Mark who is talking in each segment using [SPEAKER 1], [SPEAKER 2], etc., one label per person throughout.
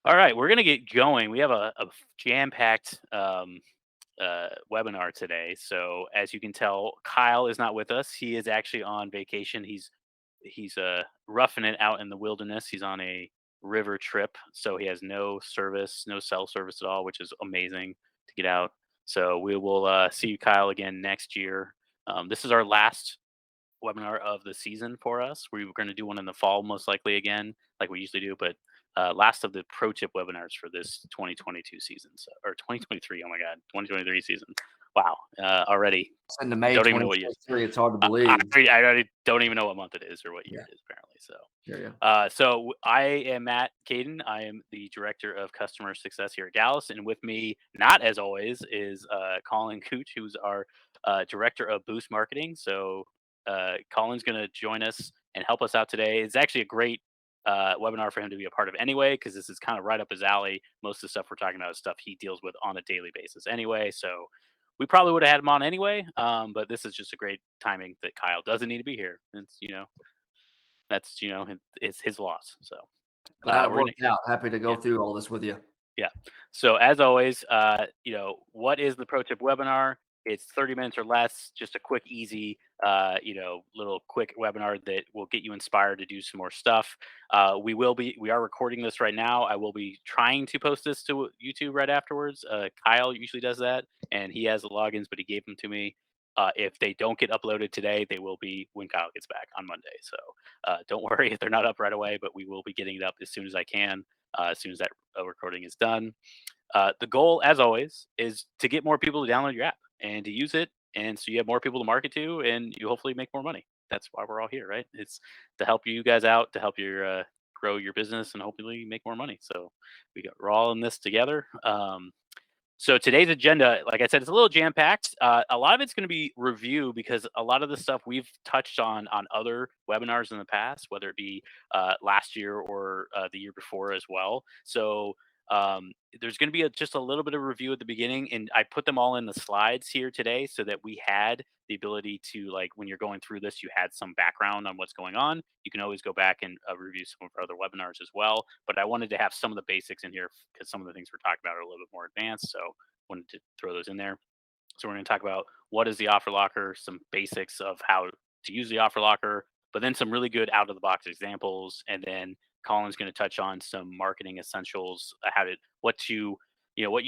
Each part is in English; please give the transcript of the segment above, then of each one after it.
[SPEAKER 1] All right, we're gonna get going. We have a jam-packed webinar today. So as you can tell, Kyle is not with us. He is actually on vacation. He's roughing it out in the wilderness. He's on a river trip, so he has no service, no cell service at all, which is amazing to get out. So we will see you, Kyle, again next year. This is our last webinar of the season for us. We were going to do one in the fall, most likely again, like we usually do, but last of the pro tip webinars for this 2022 season, so, or 2023. Oh my God, 2023 season. Wow, already
[SPEAKER 2] Into May
[SPEAKER 1] don't even know what year.
[SPEAKER 2] 2023. It's hard to
[SPEAKER 1] I,
[SPEAKER 2] believe.
[SPEAKER 1] I already don't even know what month it is or what year
[SPEAKER 2] Yeah.
[SPEAKER 1] it is apparently. So,
[SPEAKER 2] Yeah.
[SPEAKER 1] I am Matt Kadin. I am the director of customer success here at Gallus, and with me, not as always, is Colin Gooch, who's our director of boost marketing. So Colin's going to join us and help us out today. It's actually a great webinar for him to be a part of anyway, because this is kind of right up his alley. Most of the stuff we're talking about is stuff he deals with on a daily basis anyway. So we probably would have had him on anyway, but this is just a great timing that Kyle doesn't need to be here. It's that's it's his loss. So
[SPEAKER 2] Glad it
[SPEAKER 1] we're gonna
[SPEAKER 2] worked out. Happy to go
[SPEAKER 1] yeah.
[SPEAKER 2] through all this with you.
[SPEAKER 1] Yeah. So as always, what is the pro tip webinar? It's 30 minutes or less, just a quick, easy, little quick webinar that will get you inspired to do some more stuff. We are recording this right now. I will be trying to post this to YouTube right afterwards. Kyle usually does that, and he has the logins, but he gave them to me. If they don't get uploaded today, they will be when Kyle gets back on Monday. So don't worry if they're not up right away, but we will be getting it up as soon as I can, as soon as that recording is done. The goal, as always, is to get more people to download your app and to use it, and so you have more people to market to, and you hopefully make more money. That's why we're all here, right? It's to help you guys out, to help your grow your business, and hopefully make more money. So we're all in this together. So today's agenda, like I said, it's a little jam packed. A lot of it's going to be review because a lot of the stuff we've touched on other webinars in the past, whether it be last year or the year before as well. So um, there's going to be just a little bit of review at the beginning, and I put them all in the slides here today so that we had the ability to, like, when you're going through this, you had some background on what's going on. You can always go back and review some of our other webinars as well. But I wanted to have some of the basics in here because some of the things we're talking about are a little bit more advanced. So wanted to throw those in there. So we're going to talk about what is the offer locker, some basics of how to use the offer locker, but then some really good out of the box examples. And then Colin's going to touch on some marketing essentials, how to what you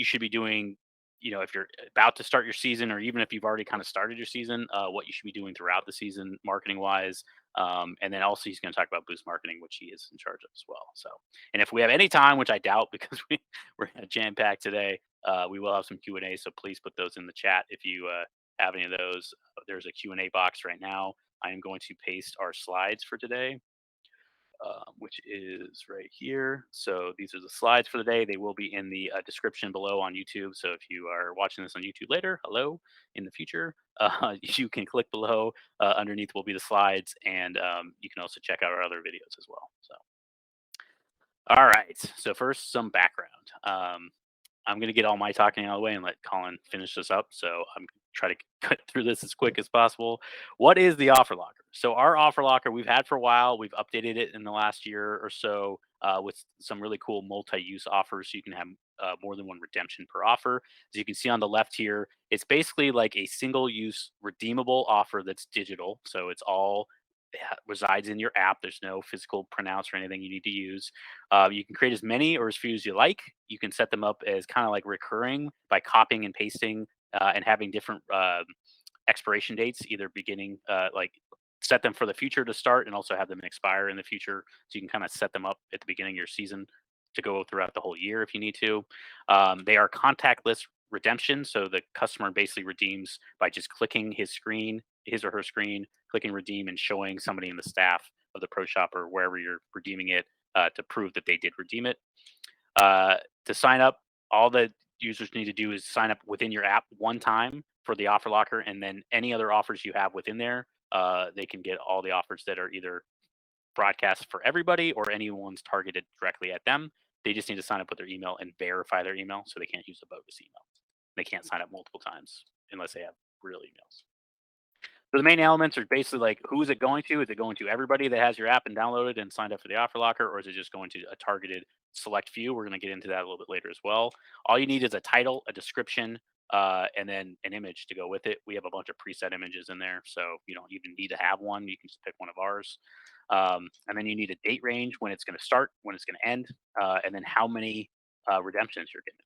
[SPEAKER 1] should be doing. If you're about to start your season, or even if you've already kind of started your season, what you should be doing throughout the season, marketing wise. And then also he's going to talk about boost marketing, which he is in charge of as well. So, and if we have any time, which I doubt because we're jam packed today, we will have some Q&A, so please put those in the chat if you have any of those. There's a Q&A box right now. I am going to paste our slides for today, which is right here. So these are the slides for the day. They will be in the description below on YouTube. So if you are watching this on YouTube later, hello, in the future, you can click below. Underneath will be the slides, and you can also check out our other videos as well. So, all right. So first, some background. I'm going to get all my talking out of the way and let Colin finish this up. So I'm going to try to cut through this as quick as possible. What is the offer locker? So our offer locker we've had for a while. We've updated it in the last year or so with some really cool multi-use offers. So you can have more than one redemption per offer. As you can see on the left here, it's basically like a single-use redeemable offer that's digital. So it's all resides in your app. There's no physical printouts or anything you need to use. You can create as many or as few as you like. You can set them up as kind of like recurring by copying and pasting and having different expiration dates, either beginning like set them for the future to start and also have them expire in the future. So you can kind of set them up at the beginning of your season to go throughout the whole year if you need to. They are contactless redemption. So the customer basically redeems by just clicking his or her screen, clicking redeem and showing somebody in the staff of the pro shop or wherever you're redeeming it to prove that they did redeem it. To sign up, all the users need to do is sign up within your app one time for the offer locker, and then any other offers you have within there, they can get all the offers that are either broadcast for everybody or anyone's targeted directly at them. They just need to sign up with their email and verify their email, so they can't use a bogus email. They can't sign up multiple times unless they have real emails. So the main elements are basically like who is it going to? Is it going to everybody that has your app and downloaded and signed up for the offer locker, or is it just going to a targeted select few? We're going to get into that a little bit later as well. All you need is a title, a description, and then an image to go with it. We have a bunch of preset images in there, so you don't even need to have one. You can just pick one of ours. And then you need a date range when it's going to start, when it's going to end, and then how many redemptions you're getting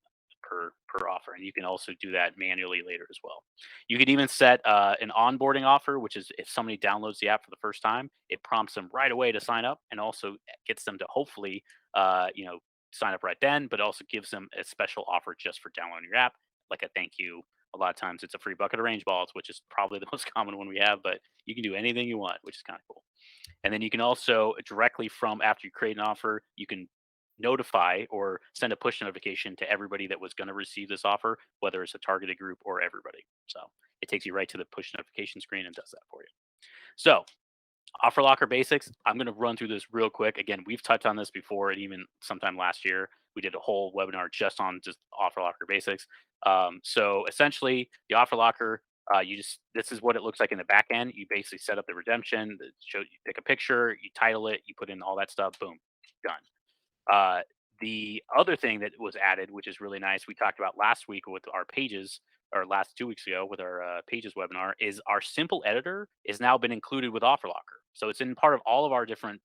[SPEAKER 1] per offer. And you can also do that manually later as well. You could even set an onboarding offer, which is if somebody downloads the app for the first time, it prompts them right away to sign up, and also gets them to hopefully, you know, sign up right then, but also gives them a special offer just for downloading your app, like a thank you. A lot of times it's a free bucket of range balls, which is probably the most common one we have, but you can do anything you want, which is kind of cool. And then you can also directly from after you create an offer, you can notify or send a push notification to everybody that was going to receive this offer, whether it's a targeted group or everybody. So it takes you right to the push notification screen and does that for you. So offer locker basics. I'm going to run through this real quick. Again, we've touched on this before, and even sometime last year, we did a whole webinar just on just offer locker basics. So essentially, the offer locker, you just this is what it looks like in the back end. You basically set up the redemption, you pick a picture, you title it, you put in all that stuff, boom, done. Uh, the other thing that was added, which is really nice, we talked about last week with our pages, or last 2 weeks ago with our pages webinar, is our simple editor is now been included with OfferLocker. So it's in part of all of our different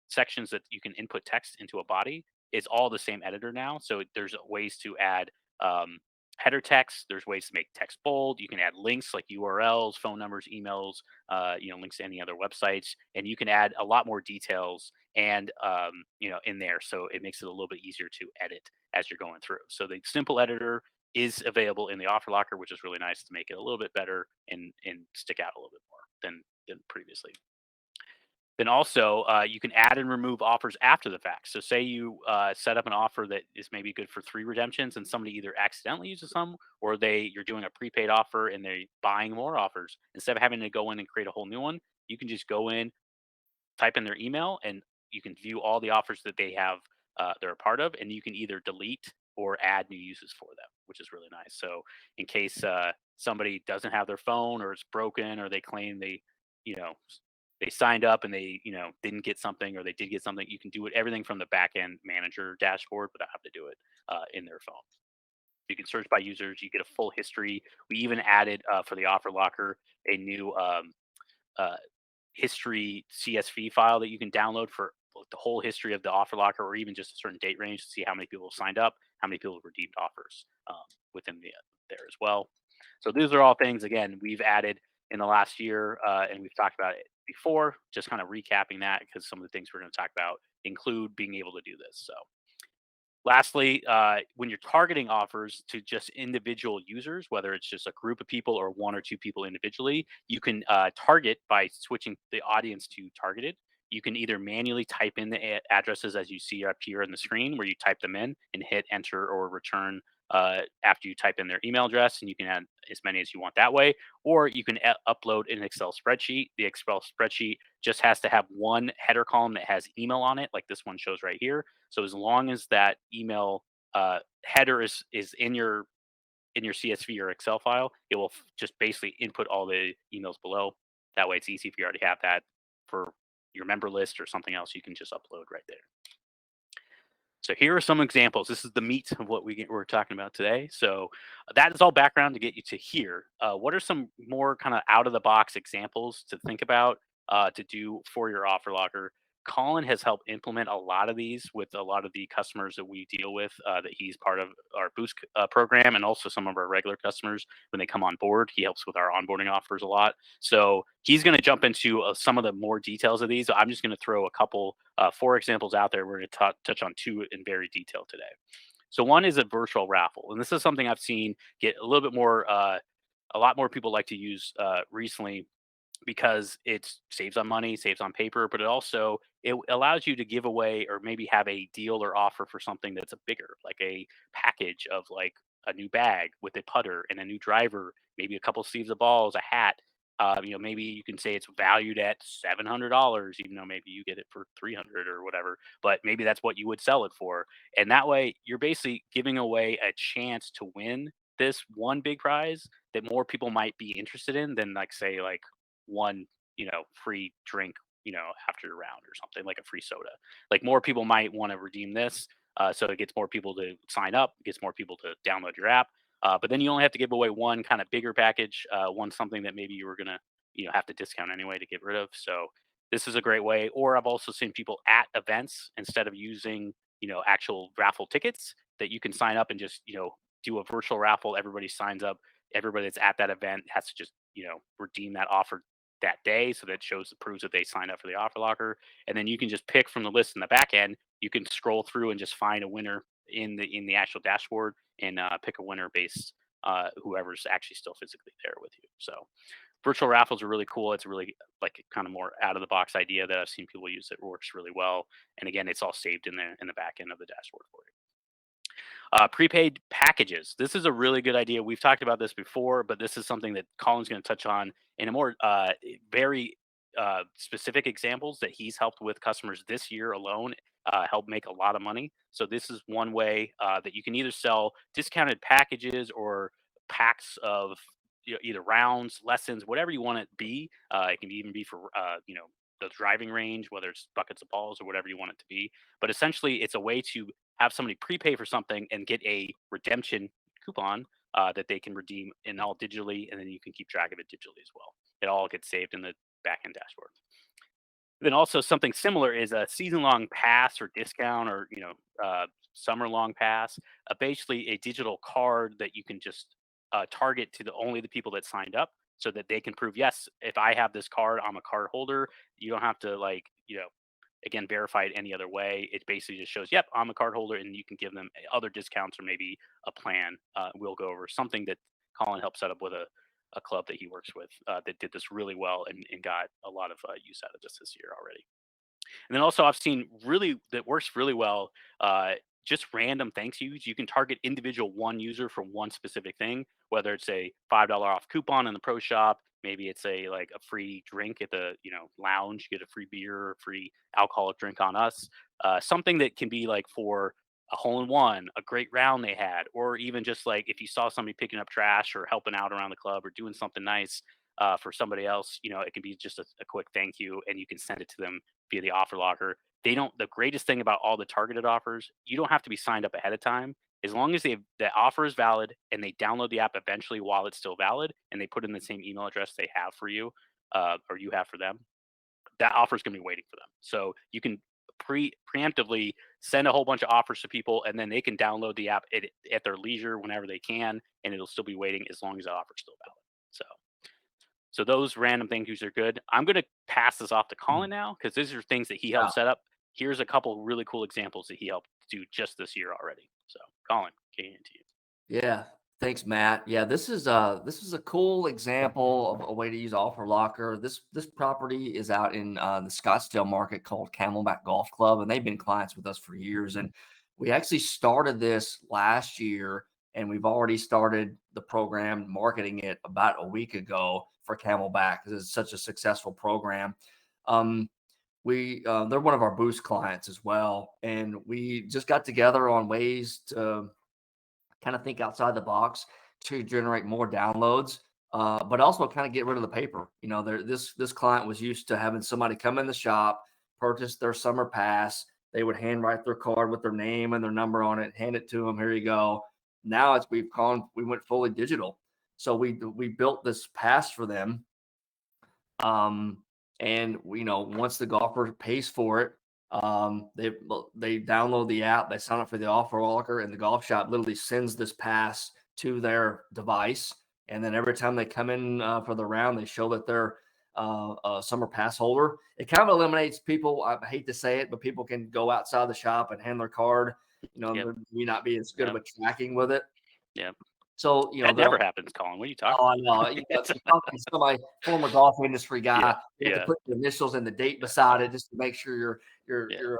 [SPEAKER 1] sections that you can input text into a body. It's all the same editor now. So there's ways to add um, header text. There's ways to make text bold. You can add links like URLs, phone numbers, emails, links to any other websites, and you can add a lot more details and in there, so it makes it a little bit easier to edit as you're going through. So the simple editor is available in the offer locker, which is really nice to make it a little bit better and stick out a little bit more than previously. Then also, you can add and remove offers after the fact. So say you set up an offer that is maybe good for 3 redemptions, and somebody either accidentally uses some, or you're doing a prepaid offer and they're buying more offers. Instead of having to go in and create a whole new one, you can just go in, type in their email, and you can view all the offers that they have, they're a part of, and you can either delete or add new uses for them, which is really nice. So in case somebody doesn't have their phone, or it's broken, or they claim you know they signed up and they didn't get something, or they did get something, you can do it everything from the back end manager dashboard without having to do it in their phone. You can search by users, you get a full history. We even added for the offer locker a new uh, history CSV file that you can download for the whole history of the offer locker, or even just a certain date range to see how many people signed up, how many people redeemed offers within there as well. So these are all things, again, we've added in the last year, and we've talked about it before. Just kind of recapping that, because some of the things we're going to talk about include being able to do this. So lastly, when you're targeting offers to just individual users, whether it's just a group of people or 1 or 2 people individually, you can target by switching the audience to targeted. You can either manually type in the addresses as you see up here on the screen, where you type them in and hit enter or return after you type in their email address, and you can add as many as you want that way. Or you can upload an Excel spreadsheet. The Excel spreadsheet just has to have one header column that has email on it, like this one shows right here. So as long as that email header is in your CSV or Excel file, it will just basically input all the emails below. That way, it's easy if you already have that for your member list or something else. You can just upload right there. So here are some examples. This is the meat of what we're talking about today. So that is all background to get you to here. What are some more kind of out of the box examples to think about to do for your offer locker? Colin has helped implement a lot of these with a lot of the customers that we deal with, that he's part of our Boost program, and also some of our regular customers when they come on board. He helps with our onboarding offers a lot. So he's going to jump into some of the more details of these. I'm just going to throw a couple, 4 examples out there. We're going to touch on 2 in very detail today. So one is a virtual raffle, and this is something I've seen get a little bit more. A lot more people like to use recently, because it saves on money, saves on paper, but it allows you to give away or maybe have a deal or offer for something that's a bigger, like a package of like a new bag with a putter and a new driver, maybe a couple sleeves of balls, a hat. Maybe you can say it's valued at $700, even though maybe you get it for 300 or whatever. But maybe that's what you would sell it for, and that way you're basically giving away a chance to win this one big prize that more people might be interested in than, like, say, like one, free drink, after your round or something like a free soda. Like more people might want to redeem this, so it gets more people to sign up, gets more people to download your app. But then you only have to give away one kind of bigger package, one something that maybe you were gonna, have to discount anyway to get rid of. So this is a great way. Or I've also seen people at events instead of using, actual raffle tickets that you can sign up and just, do a virtual raffle. Everybody signs up. Everybody that's at that event has to just, redeem that offer that day. So that proves that they signed up for the offer locker. And then you can just pick from the list in the back end. You can scroll through and just find a winner in the actual dashboard and pick a winner based whoever's actually still physically there with you. So virtual raffles are really cool. It's really like kind of more out of the box idea that I've seen people use that works really well. And again, it's all saved in the back end of the dashboard for you. Prepaid packages. This is a really good idea. We've talked about this before, but this is something that Colin's going to touch on in a more very specific examples that he's helped with customers this year alone. Help make a lot of money. So this is one way that you can either sell discounted packages or packs of, either rounds, lessons, whatever you want it to be. It can even be for the driving range, whether it's buckets of balls or whatever you want it to be. But essentially, it's a way to have somebody prepay for something and get a redemption coupon that they can redeem in all digitally, and then you can keep track of it digitally as well. It all gets saved in the backend dashboard. Then also something similar is a season-long pass or discount or summer-long pass. Basically, a digital card that you can just target to only the people that signed up, so that they can prove, yes, if I have this card, I'm a card holder. You don't have to again verify it any other way. It basically just shows, yep, I'm a card holder, and you can give them other discounts or maybe a plan. We'll go over something that Colin helped set up with a club that he works with that did this really well and got a lot of use out of this year already. And then also I've seen really that works really well. Just random thanks yous. You can target individual one user for one specific thing, whether it's a $5 off coupon in the pro shop, maybe it's a free drink at the lounge, you get a free beer or free alcoholic drink on us. Something that can be like for a hole in one, a great round they had, or even just like if you saw somebody picking up trash or helping out around the club or doing something nice for somebody else, it can be just a quick thank you, and you can send it to them via the offer locker. They don't. The greatest thing about all the targeted offers, you don't have to be signed up ahead of time. As long as the offer is valid and they download the app eventually while it's still valid, and they put in the same email address they have for you, or you have for them, that offer is going to be waiting for them. So you can preemptively send a whole bunch of offers to people, and then they can download the app at their leisure whenever they can, and it'll still be waiting as long as the offer is still valid. So those random thank yous are good. I'm going to pass this off to Colin now because these are things that he
[SPEAKER 2] Yeah.
[SPEAKER 1] helped set up. Here's a couple really cool examples that he helped do just this year already. So Colin, getting into you.
[SPEAKER 2] Yeah. Thanks, Matt. Yeah, this is a cool example of a way to use Offer Locker. This property is out in the Scottsdale market called Camelback Golf Club, and they've been clients with us for years. And we actually started this last year, and we've already started the program marketing it about a week ago for Camelback because it's such a successful program. They're one of our Boost clients as well, and we just got together on ways to kind of think outside the box to generate more downloads, but also kind of get rid of the paper. This client was used to having somebody come in the shop, purchase their summer pass. They would handwrite their card with their name and their number on it, hand it to them. Here you go. Now we went fully digital. So we built this pass for them. And once the golfer pays for it, they download the app, they sign up for the offer locker, and the golf shop literally sends this pass to their device. And then every time they come in for the round, they show that they're a summer pass holder. It kind of eliminates people. I hate to say it, but people can go outside the shop and hand their card.
[SPEAKER 1] Yep.
[SPEAKER 2] There may not be as good of a tracking with it.
[SPEAKER 1] Yep.
[SPEAKER 2] So,
[SPEAKER 1] That never happens, Colin. What are you talking
[SPEAKER 2] oh, I
[SPEAKER 1] about?
[SPEAKER 2] know. Talking to somebody, former golf industry guy,
[SPEAKER 1] Yeah.
[SPEAKER 2] you have to
[SPEAKER 1] Yeah.
[SPEAKER 2] put the initials and the date beside it just to make sure you're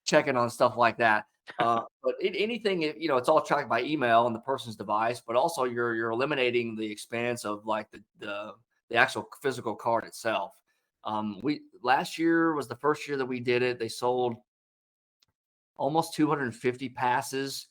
[SPEAKER 2] checking on stuff like that. But anything, it's all tracked by email on the person's device, but also you're eliminating the expense of like the actual physical card itself. Last year was the first year that we did it. They sold almost 250 passes.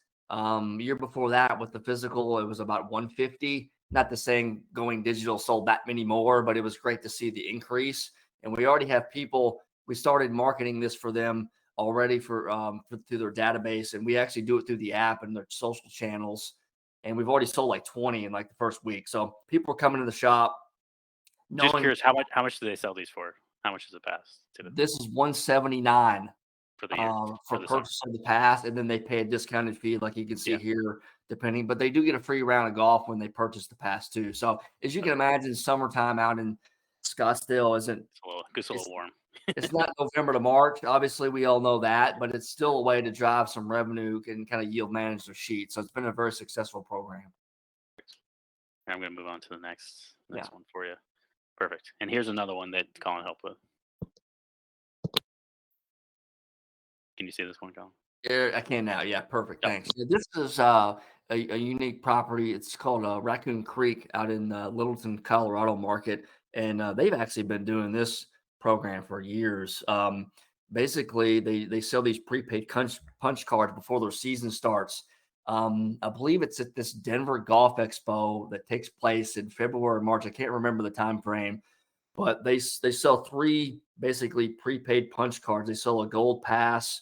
[SPEAKER 2] Year before that with the physical, it was about 150. not the saying going digital sold that many more, but it was great to see the increase. And we already have people. We started marketing this for them already for through their database, and we actually do it through the app and their social channels. And we've already sold like 20 in like the first week. So people are coming to the shop
[SPEAKER 1] Just
[SPEAKER 2] knowing
[SPEAKER 1] curious, how much do they sell these for? How much does it pass typically
[SPEAKER 2] this is 179
[SPEAKER 1] for the year
[SPEAKER 2] for
[SPEAKER 1] for the summer?
[SPEAKER 2] purchase of the pass, and then they pay a discounted fee, like you can see
[SPEAKER 1] Yeah.
[SPEAKER 2] here, depending. But they do get a free round of golf when they purchase the pass too. So as you can
[SPEAKER 1] Okay.
[SPEAKER 2] imagine, summertime out in Scottsdale isn't.
[SPEAKER 1] It's a little warm.
[SPEAKER 2] It's not November to March. Obviously, we all know that, but it's still a way to drive some revenue and kind of yield manage their sheet. So it's been a very successful program.
[SPEAKER 1] I'm going to move on to the next
[SPEAKER 2] Yeah.
[SPEAKER 1] one for you. Perfect. And here's another one that Colin helped with. Can you see this one, Colin?
[SPEAKER 2] Yeah, I can now. Yeah, perfect.
[SPEAKER 1] Yep.
[SPEAKER 2] Thanks. Yeah, this is a unique property. It's called Raccoon Creek out in Littleton, Colorado market, and they've actually been doing this program for years. Basically, they sell these prepaid punch cards before their season starts. I believe it's at this Denver Golf Expo that takes place in February or March. I can't remember the time frame, but they sell three basically prepaid punch cards. They sell a gold pass,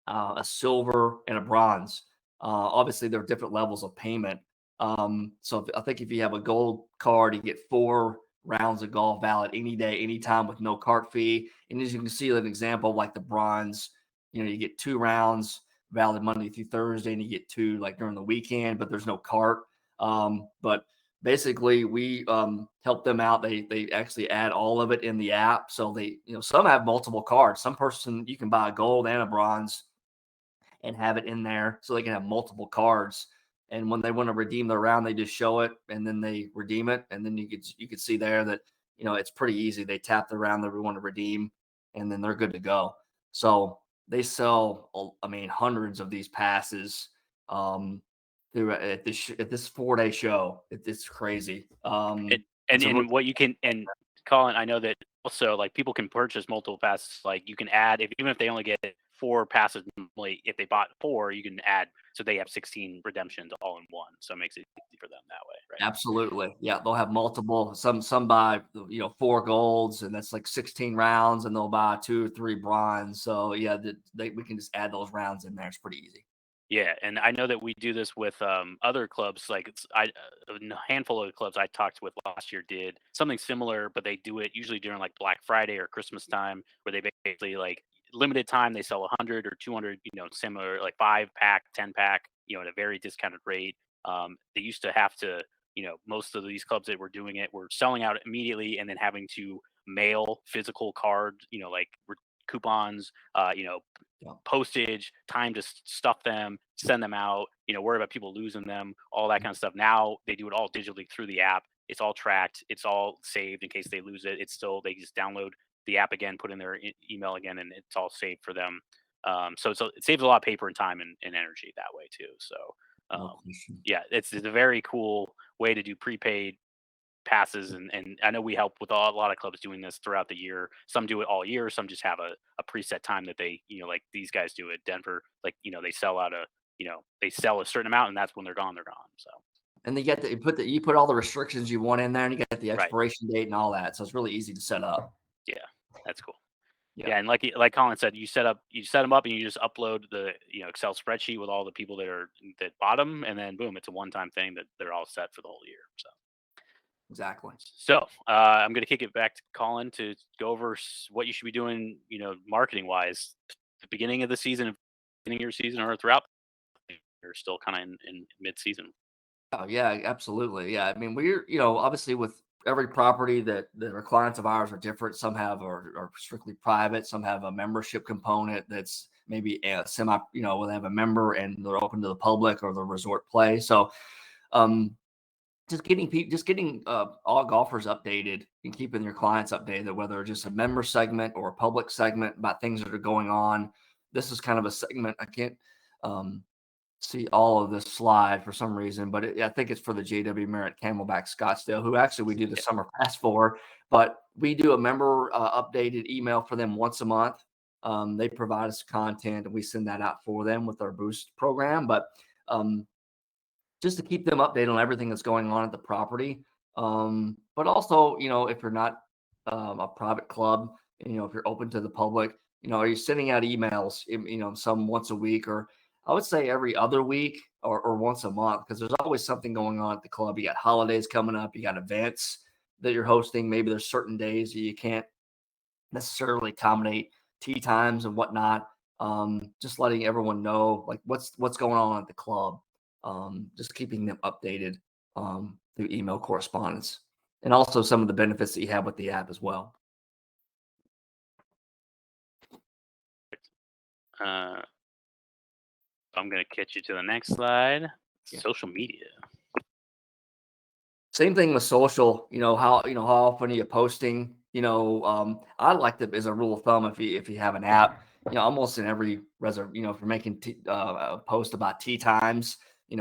[SPEAKER 2] a silver, and a bronze. Obviously, there are different levels of payment. So I think if you have a gold card, you get 4 rounds of golf valid any day, anytime with no cart fee. And as you can see, an example like the bronze, you get 2 rounds valid Monday through Thursday, and you get 2 like during the weekend, but there's no cart. But basically, we help them out. They actually add all of it in the app. So they, some have multiple cards. Some person you can buy a gold and a bronze and have it in there so they can have multiple cards. And when they want to redeem their round, they just show it and then they redeem it. And then you could see there that, it's pretty easy. They tap the round that we want to redeem and then they're good to go. So they sell, hundreds of these passes through at this 4-day show. It's crazy.
[SPEAKER 1] And what you can, and Colin, I know that also like people can purchase multiple passes. Like you can add, even if they only get 4 passes, normally if they bought 4, you can add, so they have 16 redemptions all in one. So it makes it easy for them that way, right?
[SPEAKER 2] Absolutely. Yeah. They'll have multiple, some buy, 4 golds and that's like 16 rounds, and they'll buy 2 or 3 bronze. So yeah, we can just add those rounds in there. It's pretty easy.
[SPEAKER 1] Yeah, and I know that we do this with other clubs. Like a handful of clubs I talked with last year did something similar, but they do it usually during like Black Friday or Christmas time, where they basically like limited time they sell 100 or 200, similar like 5-pack, 10-pack, at a very discounted rate. They used to have to, most of these clubs that were doing it were selling out immediately and then having to mail physical cards, like coupons,
[SPEAKER 2] Yeah.
[SPEAKER 1] postage, time to stuff them, send them out, worry about people losing them, all that kind of stuff. Now they do it all digitally through the app. It's all tracked. It's all saved in case they lose it. It's still, they just download the app again, put in their email again, and it's all saved for them. So it saves a lot of paper and time and energy that way too. So
[SPEAKER 2] No
[SPEAKER 1] um,
[SPEAKER 2] question.
[SPEAKER 1] yeah, it's a very cool way to do prepaid passes, and I know we help with a lot of clubs doing this throughout the year. Some do it all year, some just have a preset time that they, like these guys do at Denver, like, they sell out they sell a certain amount and that's when they're gone, so
[SPEAKER 2] And you put all the restrictions you want in there, and you get the
[SPEAKER 1] right.
[SPEAKER 2] expiration date and all that. So it's really easy to set up.
[SPEAKER 1] Yeah, that's cool.
[SPEAKER 2] Yeah.
[SPEAKER 1] Yeah, and like Colin said, you set them up and you just upload the Excel spreadsheet with all the people that bought them, and then boom, it's a one-time thing that they're all set for the whole year.
[SPEAKER 2] Exactly.
[SPEAKER 1] So I'm going to kick it back to Colin to go over what you should be doing, marketing wise, the beginning of the season, beginning of your season, or throughout. You're still kind of in mid season.
[SPEAKER 2] Oh yeah, absolutely. Yeah. I mean, we're, obviously with every property that our clients of ours are different. Some are strictly private. Some have a membership component that's maybe a semi, where they have a member and they're open to the public or the resort play. So, just getting all golfers updated and keeping your clients updated, whether just a member segment or a public segment about things that are going on. This is kind of a segment I can't see all of this slide for some reason, but I think it's for the JW Merritt Camelback Scottsdale, who actually we do the summer pass for. But we do a member updated email for them once a month. They provide us content and we send that out for them with our boost program. But just to keep them updated on everything that's going on at the property. But also, if you're not a private club, if you're open to the public, are you sending out emails, some once a week, or I would say every other week, or once a month, because there's always something going on at the club. You got holidays coming up, you got events that you're hosting. Maybe there's certain days that you can't necessarily accommodate tea times and whatnot. Just letting everyone know like what's going on at the club. Just keeping them updated through email correspondence, and also some of the benefits that you have with the app as well.
[SPEAKER 1] I'm going to catch you to the next slide.
[SPEAKER 2] Yeah.
[SPEAKER 1] Social media.
[SPEAKER 2] Same thing with social. How often are you posting? I like to, as a rule of thumb, if you have an app, almost in every if you're making a post about tee times, a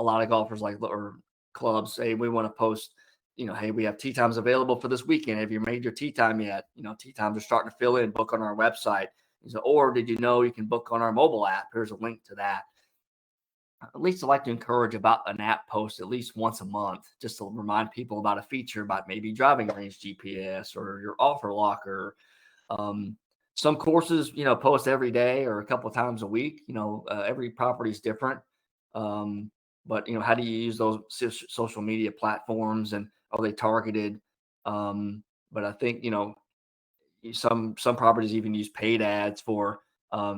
[SPEAKER 2] lot of golfers or clubs say we want to post, hey, we have tee times available for this weekend. Have you made your tee time yet? Tee times are starting to fill in. Book on our website. Or did you know you can book on our mobile app? Here's a link to that. At least I like to encourage about an app post at least once a month, just to remind people about a feature, about maybe driving range GPS or your offer locker. Um, some courses, post every day or a couple of times a week. Every property is different. But how do you use those social media platforms, and are they targeted? But I think some properties even use paid ads for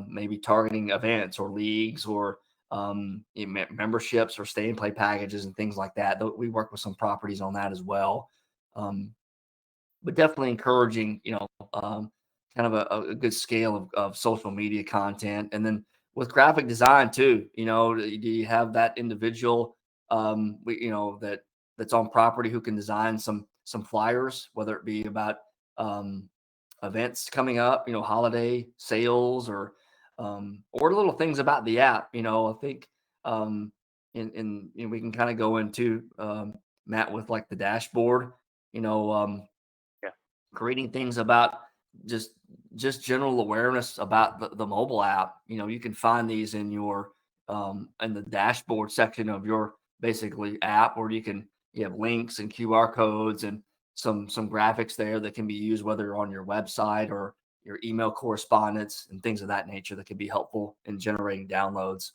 [SPEAKER 2] maybe targeting events or leagues or memberships or stay and play packages and things like that. We work with some properties on that as well. But definitely encouraging, kind of a good scale of social media content. And then with graphic design too, do you have that individual, that's on property who can design some flyers, whether it be about um, events coming up, holiday sales, or little things about the app. I think and we can kind of go into Matt with like the dashboard, you know, um,
[SPEAKER 1] Yeah.
[SPEAKER 2] creating things about just just general awareness about the mobile app. You can find these in the dashboard section of your basically app, or you have links and QR codes and some graphics there that can be used whether on your website or your email correspondence and things of that nature that can be helpful in generating downloads.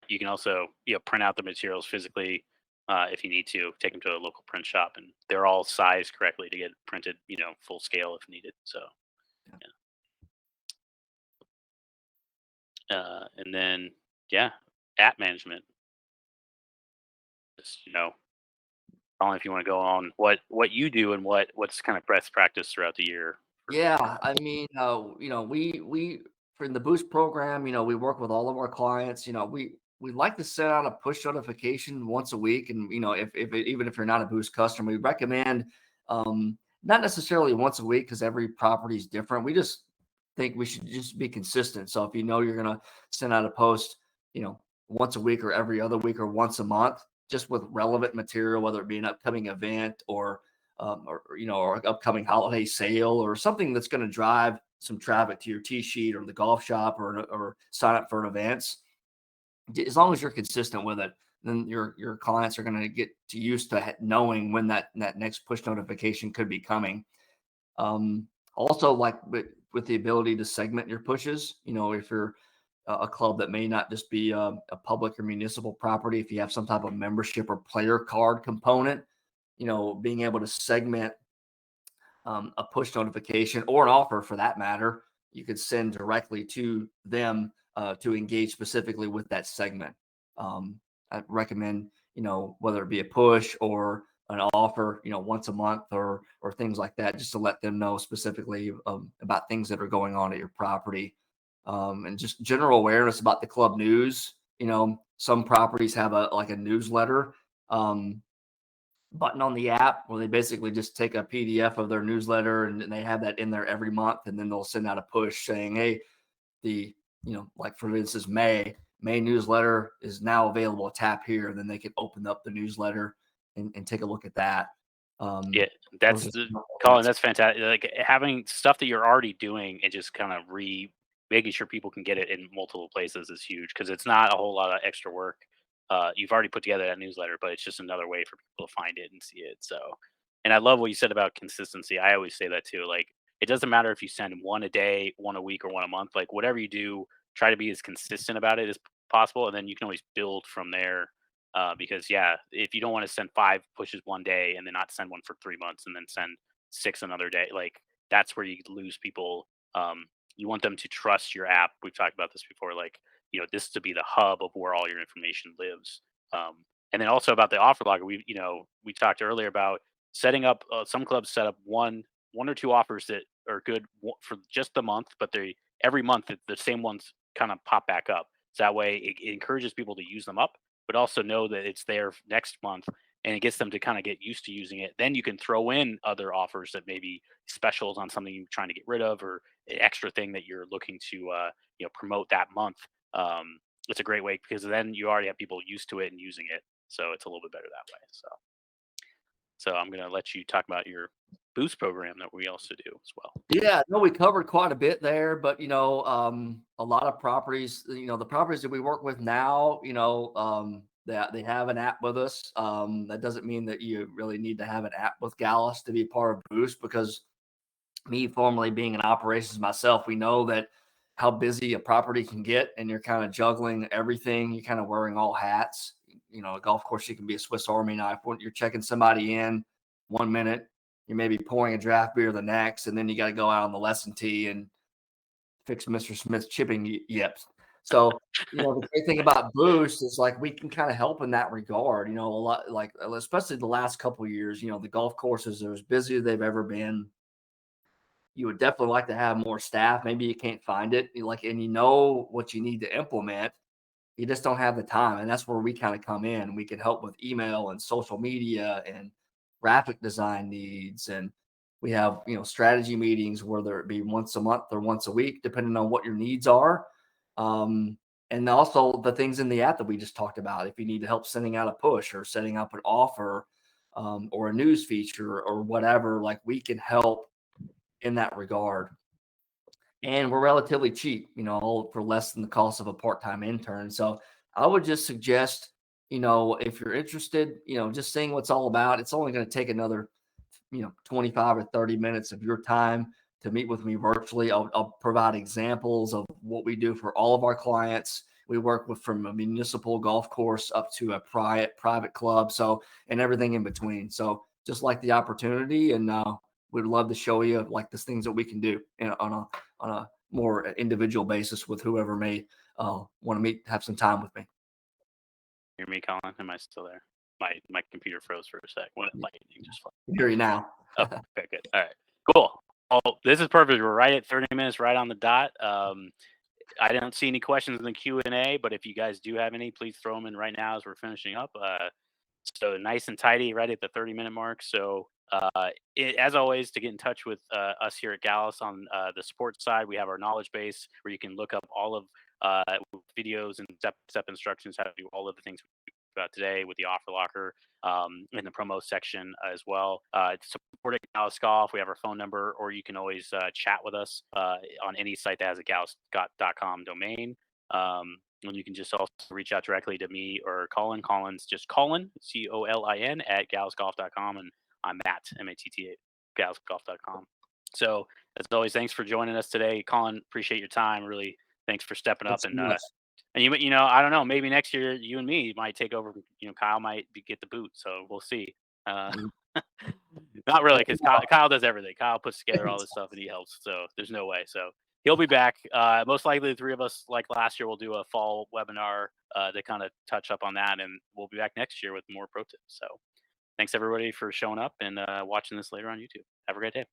[SPEAKER 1] You can also print out the materials physically if you need to. Take them to a local print shop, and they're all sized correctly to get printed, full scale if needed. So and then yeah, app management. Just Colin, if you want to go on what you do and what's kind of best practice throughout the year.
[SPEAKER 2] Yeah, I mean, we for the Boost program, we work with all of our clients. We like to send out a push notification once a week, and even if you're not a Boost customer, we recommend not necessarily once a week because every property is different. We just think we should just be consistent. So if you're gonna send out a post, once a week or every other week or once a month, just with relevant material, whether it be an upcoming event or an upcoming holiday sale or something that's going to drive some traffic to your tee sheet or the golf shop or sign up for events. As long as you're consistent with it, then your clients are going to get used to knowing when that next push notification could be coming. Also, like with the ability to segment your pushes, if you're a club that may not just be a public or municipal property, if you have some type of membership or player card component, being able to segment a push notification or an offer for that matter, you could send directly to them to engage specifically with that segment. I recommend, whether it be a push or an offer, once a month or things like that, just to let them know specifically about things that are going on at your property, and just general awareness about the club news. Some properties have a newsletter. Button on the app where they basically just take a PDF of their newsletter and they have that in there every month, and then they'll send out a push saying, "Hey, like for instance, May newsletter is now available. Tap here," and then they can open up the newsletter and take a look at that.
[SPEAKER 1] Yeah,
[SPEAKER 2] Those
[SPEAKER 1] that's
[SPEAKER 2] are
[SPEAKER 1] Colin. That's fantastic. Like having stuff that you're already doing and just kind of making sure people can get it in multiple places is huge because it's not a whole lot of extra work. You've already put together that newsletter, but it's just another way for people to find it and see it. So, and I love what you said about consistency. I always say that too. Like, it doesn't matter if you send one a day, one a week, or one a month. Like, whatever you do, try to be as consistent about it as possible, and then you can always build from there. Because yeah, if you don't want to send 5 pushes one day and then not send one for 3 months and then send 6 another day, like that's where you lose people. You want them to trust your app. We've talked about this before. Like, this to be the hub of where all your information lives. And then also about the offer logger, we talked earlier about setting up. Some clubs set up one or two offers that are good for just the month, but they every month the same ones kind of pop back up. So that way it encourages people to use them up, but also know that it's there next month, and it gets them to kind of get used to using it. Then you can throw in other offers that maybe specials on something you're trying to get rid of, or an extra thing that you're looking to promote that month. It's a great way because then you already have people used to it and using it, so it's a little bit better that way. So I'm gonna let you talk about your boost program that we also do as well.
[SPEAKER 2] Yeah, no, we covered quite a bit there, but a lot of properties, the properties that we work with now, that they have an app with us. That doesn't mean that you really need to have an app with Gallus to be part of Boost, because me formerly being in operations myself, we know that how busy a property can get, and you're kind of juggling everything. You're kind of wearing all hats. A golf course, you can be a Swiss Army knife. When you're checking somebody in 1 minute, you may be pouring a draft beer the next, and then you got to go out on the lesson tee and fix Mr. Smith's chipping yips. So, the great thing about Boost is like we can kind of help in that regard. A lot, like especially the last couple of years, the golf courses are as busy as they've ever been. You would definitely like to have more staff. Maybe you can't find it, and what you need to implement. You just don't have the time, and that's where we kind of come in. We can help with email and social media and graphic design needs, and we have strategy meetings, whether it be once a month or once a week, depending on what your needs are. Um, and also the things in the app that we just talked about. If you need help sending out a push or setting up an offer, or a news feature or whatever, like we can help in that regard. And we're relatively cheap, all for less than the cost of a part-time intern. So I would just suggest, if you're interested, just seeing what's all about. It's only going to take another, 25 or 30 minutes of your time to meet with me virtually. I'll provide examples of what we do for all of our clients. We work with from a municipal golf course up to a private club. So, and everything in between. So just like the opportunity, and we'd love to show you like the things that we can do on a more individual basis with whoever may want to have some time with me.
[SPEAKER 1] Hear me, Colin? Am I still there? My computer froze for a sec. What lightning just flashed.
[SPEAKER 2] I hear you now.
[SPEAKER 1] Oh, okay, good. All right, cool. Oh, this is perfect. We're right at 30 minutes, right on the dot. I don't see any questions in the Q&A, but if you guys do have any, please throw them in right now as we're finishing up. So nice and tidy, right at the 30-minute mark. So as always, to get in touch with us here at Gallus on the sports side, we have our knowledge base where you can look up all of videos and step instructions how to do all of the things we talked about today with the offer locker, in the promo section as well. Support at Gallus Golf. We have our phone number, or you can always chat with us on any site that has a gallus.com domain. And you can just also reach out directly to me or Colin. Colin's just Colin, Colin, at gallusgolf.com. And I'm Matt, Matt, at gallusgolf.com. So, as always, thanks for joining us today. Colin, appreciate your time. Really, thanks for stepping up. And I don't know, maybe next year you and me might take over. Kyle might get the boot. So we'll see. Not really, because Kyle does everything. Kyle puts together all this stuff and he helps. So there's no way. So he'll be back. Most likely, the three of us, like last year, will do a fall webinar to kind of touch up on that, and we'll be back next year with more pro tips. So thanks everybody for showing up and watching this later on YouTube. Have a great day.